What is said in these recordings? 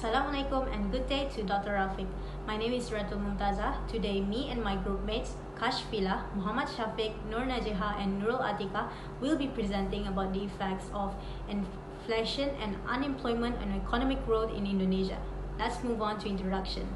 Assalamualaikum and good day to Dr. Rafiq. My name is Ratul Mumtaza. Today, me and my group mates, Kashfila, Muhammad Shafiq, Nur Najiha, and Nurul Atika will be presenting about the effects of inflation and unemployment on economic growth in Indonesia. Let's move on to introduction.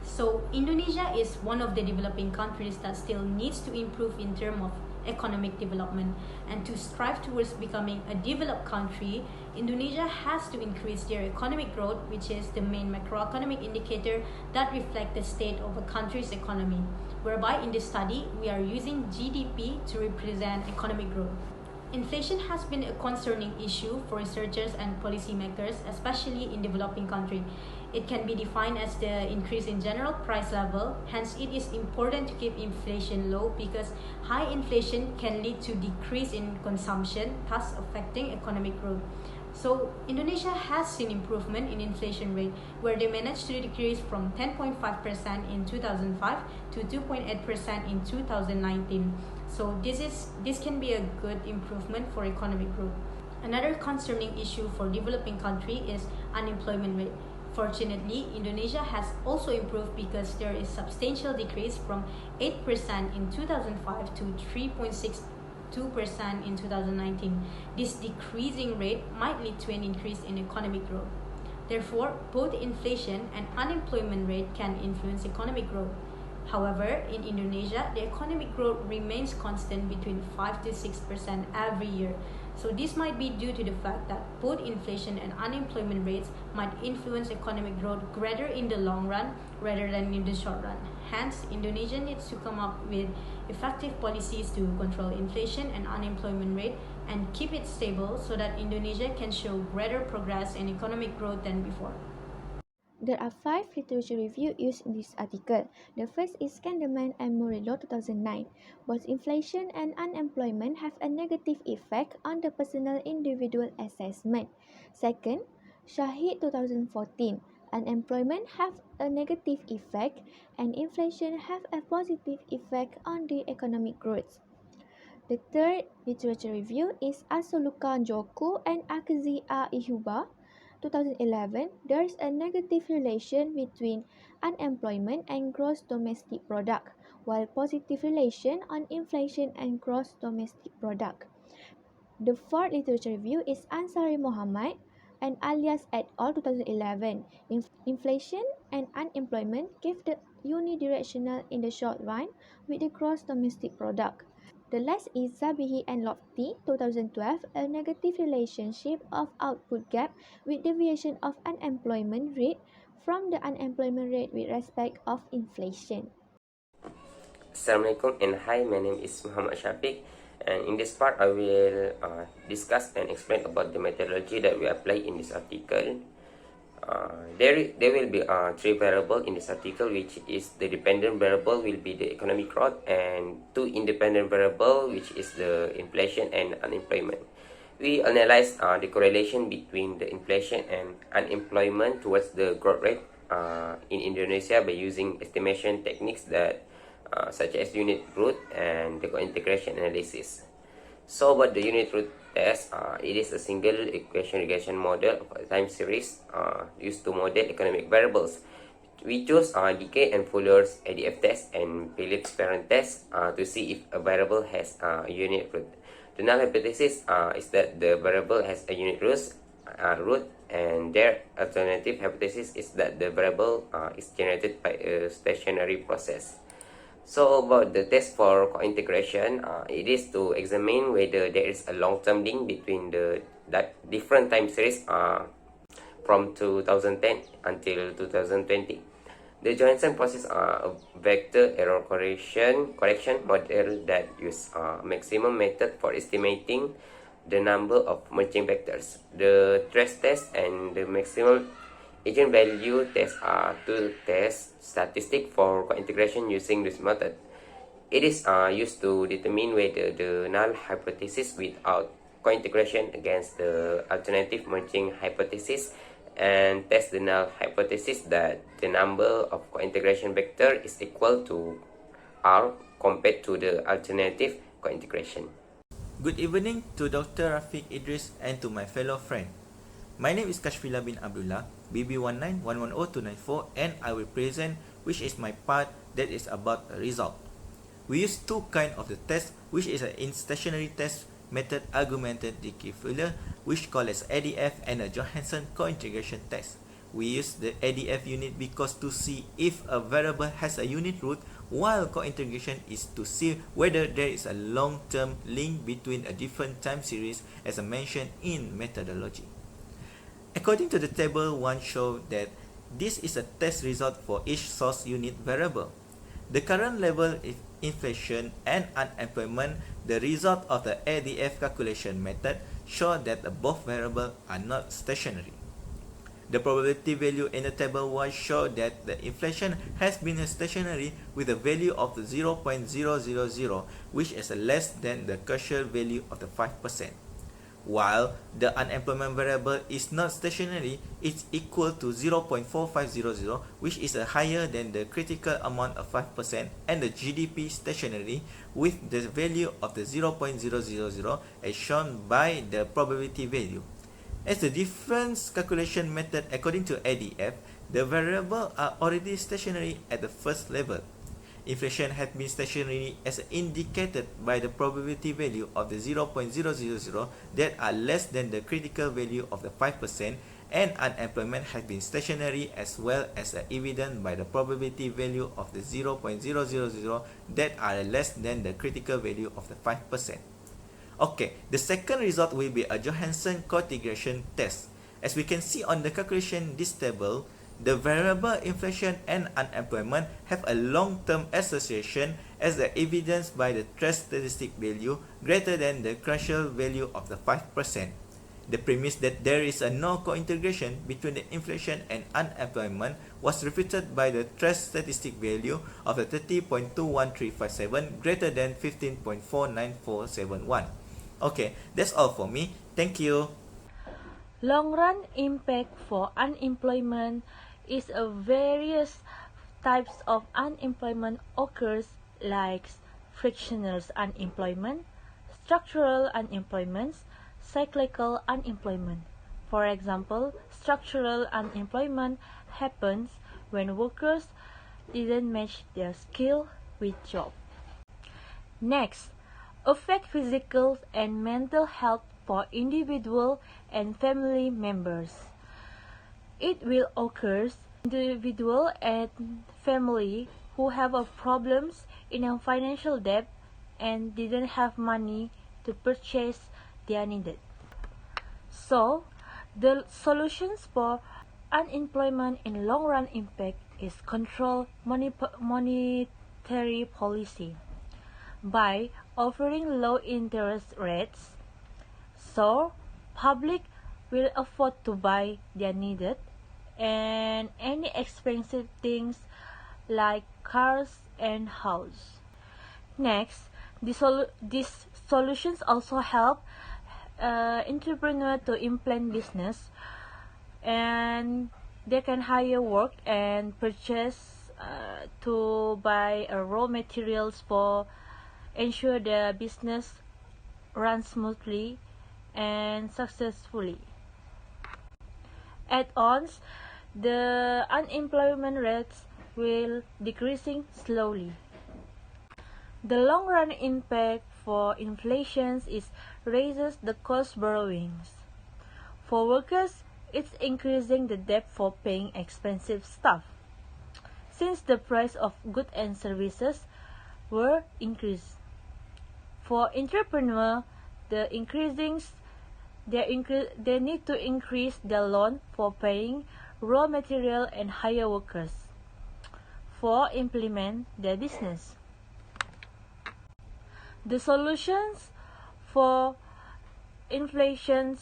So, Indonesia is one of the developing countries that still needs to improve in terms of economic development, and to strive towards becoming a developed country, Indonesia has to increase their economic growth, which is the main macroeconomic indicator that reflects the state of a country's economy, whereby in this study we are using GDP to represent economic growth. Inflation has been a concerning issue for researchers and policymakers, especially in developing countries. It can be defined as the increase in general price level. Hence, it is important to keep inflation low because high inflation can lead to decrease in consumption, thus affecting economic growth. So, Indonesia has seen improvement in inflation rate, where they managed to decrease from 10.5% in 2005 to 2.8% in 2019. So, this can be a good improvement for economic growth. Another concerning issue for developing country is unemployment rate. Fortunately, Indonesia has also improved because there is substantial decrease from 8% in 2005 to 3.62% in 2019. This decreasing rate might lead to an increase in economic growth. Therefore, both inflation and unemployment rate can influence economic growth. However, in Indonesia, the economic growth remains constant between 5 to 6% every year. So this might be due to the fact that both inflation and unemployment rates might influence economic growth greater in the long run rather than in the short run. Hence, Indonesia needs to come up with effective policies to control inflation and unemployment rate and keep it stable so that Indonesia can show greater progress in economic growth than before. There are 5 literature reviews used in this article. The first is Kandeman and Murillo 2009. Both inflation and unemployment have a negative effect on the personal individual assessment. Second, Shahid 2014. Unemployment have a negative effect and inflation have a positive effect on the economic growth. The third literature review is Asoluka Njoku and Akazi A. Ihuba 2011, there is a negative relation between unemployment and gross domestic product, while positive relation on inflation and gross domestic product. The fourth literature review is Ansari Muhammad and Alias et al. 2011. Inflation and unemployment give the unidirectional in the short run with the gross domestic product. The last is Zabihi and Lofty 2012, a negative relationship of output gap with deviation of unemployment rate from the unemployment rate with respect of inflation. Assalamualaikum and hi, my name is Muhammad Shafiq, and in this part I will discuss and explain about the methodology that we apply in this article. There will be 3 variables in this article, which is the dependent variable will be the economic growth, and 2 independent variable, which is the inflation and unemployment. We analyze the correlation between the inflation and unemployment towards the growth rate in Indonesia by using estimation techniques that such as unit root and the co-integration analysis. So about the unit root test, it is a single equation regression model of a time series used to model economic variables. We choose decay and Fuller's ADF test and Phillips parent test to see if a variable has a unit root. The null hypothesis is that the variable has a unit root, and their alternative hypothesis is that the variable is generated by a stationary process. So about the test for co-integration, it is to examine whether there is a long-term link between the different time series from 2010 until 2020. The Johansson process a vector error correction model that use maximum method for estimating the number of merging vectors. The trace test and the maximum eigenvalue test are 2 test statistics for co-integration using this method. It is used to determine whether the null hypothesis without co-integration against the alternative merging hypothesis, and test the null hypothesis that the number of co-integration vector is equal to R compared to the alternative co-integration. Good evening to Dr. Rafiq Idris and to my fellow friend. My name is Kashfila bin Abdullah, BB1911024, and I will present which is my part that is about a result. We use two kinds of the test, which is an in-stationary test method augmented decay failure, which called as ADF, and a Johansson co-integration test. We use the ADF unit because to see if a variable has a unit root, while co-integration is to see whether there is a long-term link between a different time series as mentioned in methodology. According to the table, one shows that this is a test result for each source unit variable. The current level of inflation and unemployment, the result of the ADF calculation method, show that both variables are not stationary. The probability value in the table 1 show that the inflation has been stationary with a value of 0.000, which is less than the crucial value of the 5%. While the unemployment variable is not stationary, it's equal to 0.4500, which is higher than the critical amount of 5%, and the GDP stationary with the value of the 0.000 as shown by the probability value. As the difference calculation method according to ADF, the variables are already stationary at the first level. Inflation has been stationary as indicated by the probability value of the 0.000 that are less than the critical value of the 5%, and unemployment has been stationary as well as evident by the probability value of the 0.000 that are less than the critical value of the 5%. Okay, the second result will be a Johansson co-integration test. As we can see on the calculation this table, the variable inflation and unemployment have a long-term association as evidenced by the stress statistic value greater than the crucial value of the 5%. The premise that there is no co-integration between the inflation and unemployment was refuted by the stress statistic value of the 30.21357 greater than 15.49471. Okay, that's all for me. Thank you. Long-run impact for unemployment is a various types of unemployment occurs like frictional unemployment, structural unemployment, cyclical unemployment. For example, structural unemployment happens when workers didn't match their skill with job. Next, affect physical and mental health for individual and family members. It will occur individual and family who have problems in a financial debt and didn't have money to purchase their needed. So, the solutions for unemployment in long-run impact is control monetary policy by offering low interest rates, so public will afford to buy their needed and any expensive things like cars and house. Next, these solutions also help entrepreneurs to implement business, and they can hire work and purchase to buy raw materials for ensure the business runs smoothly and successfully. Add-ons, the unemployment rates will decreasing slowly. The long-run impact for inflation is raises the cost borrowings. For workers, it's increasing the debt for paying expensive stuff. Since the price of goods and services were increased. For entrepreneurs, they need to increase the loan for paying raw material and hire workers for implement their business. The solutions for inflation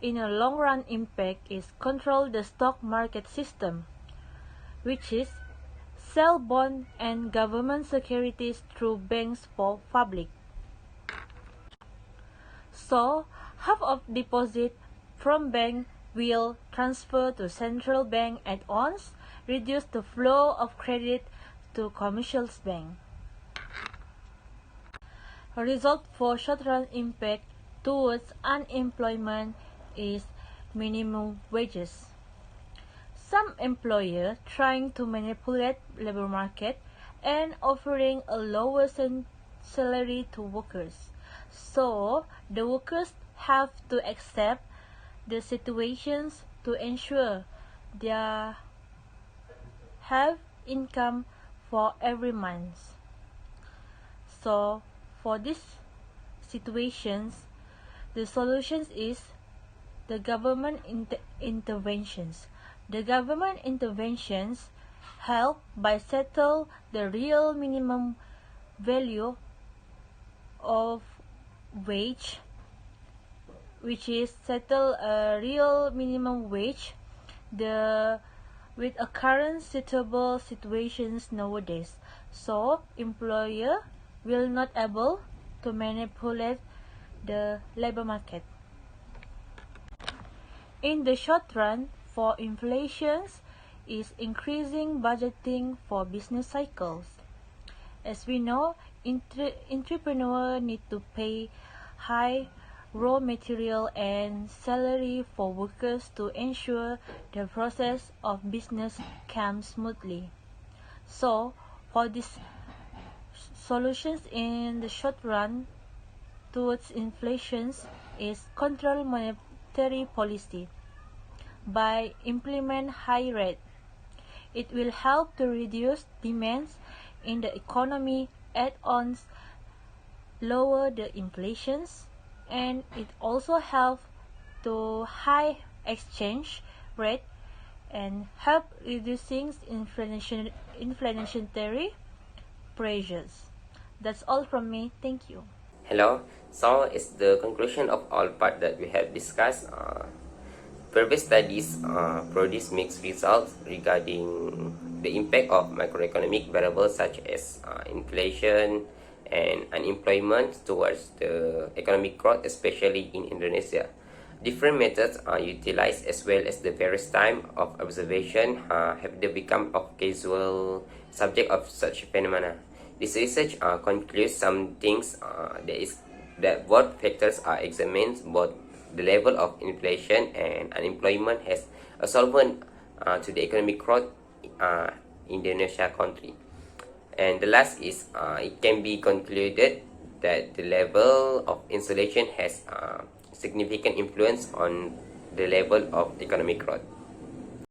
in a long-run impact is control the stock market system, which is sell bond and government securities through banks for public. So, half of deposit from bank will transfer to central bank at once, reduce the flow of credit to commercial bank. A result for short-run impact towards unemployment is minimum wages. Some employer trying to manipulate labor market and offering a lower salary to workers. So the workers have to accept the situations to ensure they have income for every month. So for these situations, the solutions is the government interventions. The government interventions help by settle the real minimum value of wage, which is settle a real minimum wage with a current suitable situations nowadays. So employer will not able to manipulate the labor market. In the short run, for inflations is increasing budgeting for business cycles. As we know, entrepreneurs need to pay high raw material and salary for workers to ensure the process of business comes smoothly. So, for these solutions in the short run towards inflations is control monetary policy. By implement high rate, it will help to reduce demands in the economy, add-ons, lower the inflations, and it also help to high exchange rate and help reducing inflationary pressures. That's all from me. Thank you. Hello. So it's the conclusion of all part that we have discussed. Previous studies produce mixed results regarding the impact of macroeconomic variables such as inflation and unemployment towards the economic growth, especially in Indonesia. Different methods are utilized as well as the various time of observation have they become of casual subject of such phenomena. This research concludes some things that both factors are examined, both the level of inflation and unemployment has a solvent to the economic growth Indonesia country. And the last is it can be concluded that the level of insulation has significant influence on the level of economic growth.